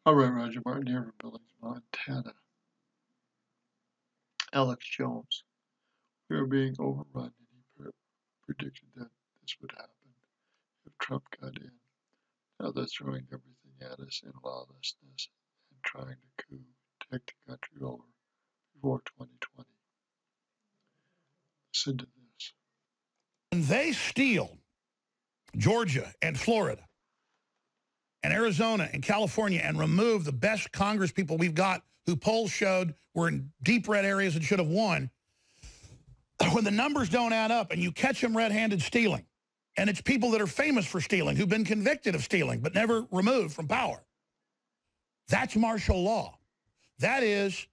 All right, Roger Martin here from Billings, Montana. Alex Jones. We are being overrun, and he predicted that this would happen if Trump got in. Now they're throwing everything at us in lawlessness and trying to coup, take the country over before 2020. Listen to this. When they steal Georgia and Florida and Arizona and California and remove the best Congress people we've got who polls showed were in deep red areas and should have won, when the numbers don't add up and you catch them red-handed stealing, and it's people that are famous for stealing, who've been convicted of stealing but never removed from power, that's martial law. That is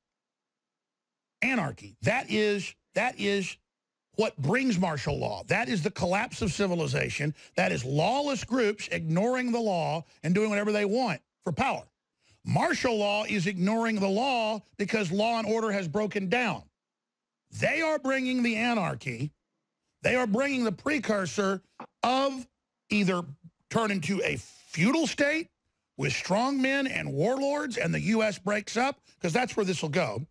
anarchy. That is what brings martial law. That is the collapse of civilization. That is lawless groups ignoring the law and doing whatever they want for power. Martial law is ignoring the law because law and order has broken down. They are bringing the anarchy. They are bringing the precursor of either turn into a feudal state with strong men and warlords and the U.S. breaks up, because that's where this will go,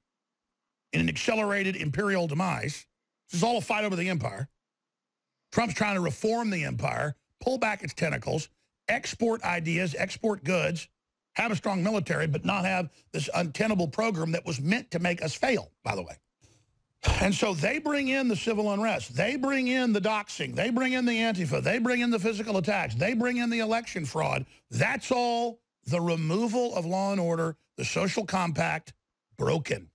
in an accelerated imperial demise. This is all a fight over the empire. Trump's trying to reform the empire, pull back its tentacles, export ideas, export goods, have a strong military, but not have this untenable program that was meant to make us fail, by the way. And so they bring in the civil unrest. They bring in the doxing. They bring in the Antifa. They bring in the physical attacks. They bring in the election fraud. That's all the removal of law and order, the social compact, broken.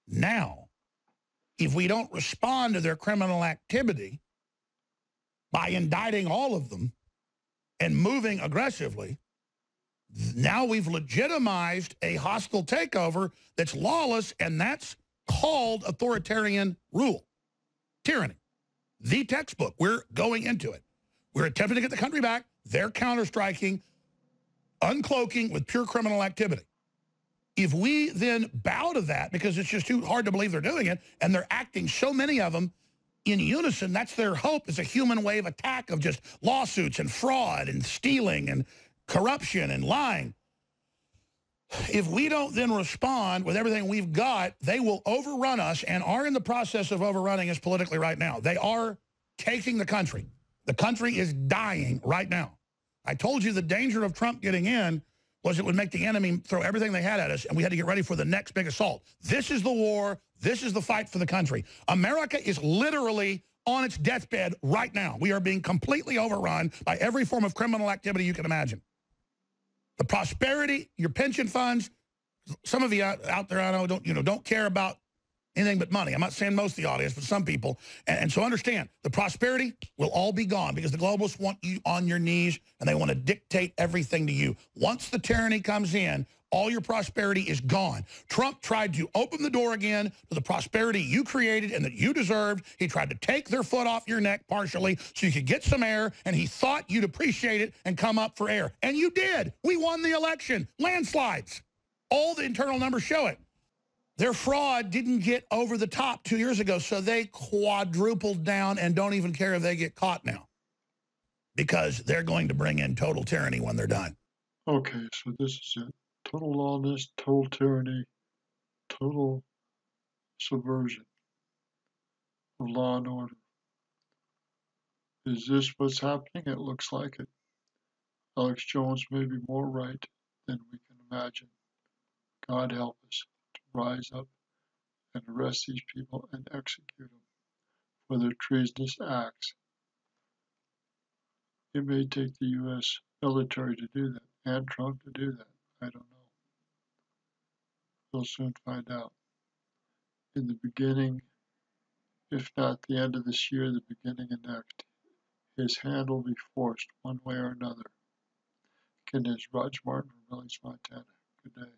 Now, if we don't respond to their criminal activity by indicting all of them and moving aggressively, now we've legitimized a hostile takeover that's lawless, and that's called authoritarian rule. Tyranny. The textbook. We're going into it. We're attempting to get the country back. They're counter-striking, uncloaking with pure criminal activity. If we then bow to that, because it's just too hard to believe they're doing it, and they're acting, so many of them, in unison, that's their hope, is a human wave attack of just lawsuits and fraud and stealing and corruption and lying. If we don't then respond with everything we've got, they will overrun us and are in the process of overrunning us politically right now. They are taking the country. The country is dying right now. I told you the danger of Trump getting in was it would make the enemy throw everything they had at us, and we had to get ready for the next big assault. This is the war. This is the fight for the country. America is literally on its deathbed right now. We are being completely overrun by every form of criminal activity you can imagine. The prosperity, your pension funds, some of you out there I know don't care about anything but money. I'm not saying most of the audience, but some people. And so understand, the prosperity will all be gone because the globalists want you on your knees and they want to dictate everything to you. Once the tyranny comes in, all your prosperity is gone. Trump tried to open the door again to the prosperity you created and that you deserved. He tried to take their foot off your neck partially so you could get some air, and he thought you'd appreciate it and come up for air. And you did. We won the election. Landslides. All the internal numbers show it. Their fraud didn't get over the top 2 years ago, so they quadrupled down and don't even care if they get caught now, because they're going to bring in total tyranny when they're done. Okay, so this is it. Total lawlessness, total tyranny, total subversion of law and order. Is this what's happening? It looks like it. Alex Jones may be more right than we can imagine. God help us to rise up and arrest these people and execute them for their treasonous acts. It may take the U.S. military to do that, and Trump to do that. I don't know. We'll soon find out. In the beginning, if not the end of this year, the beginning of next, his hand will be forced one way or another. Again, this is Roger Martin from Billings, Montana. Good day.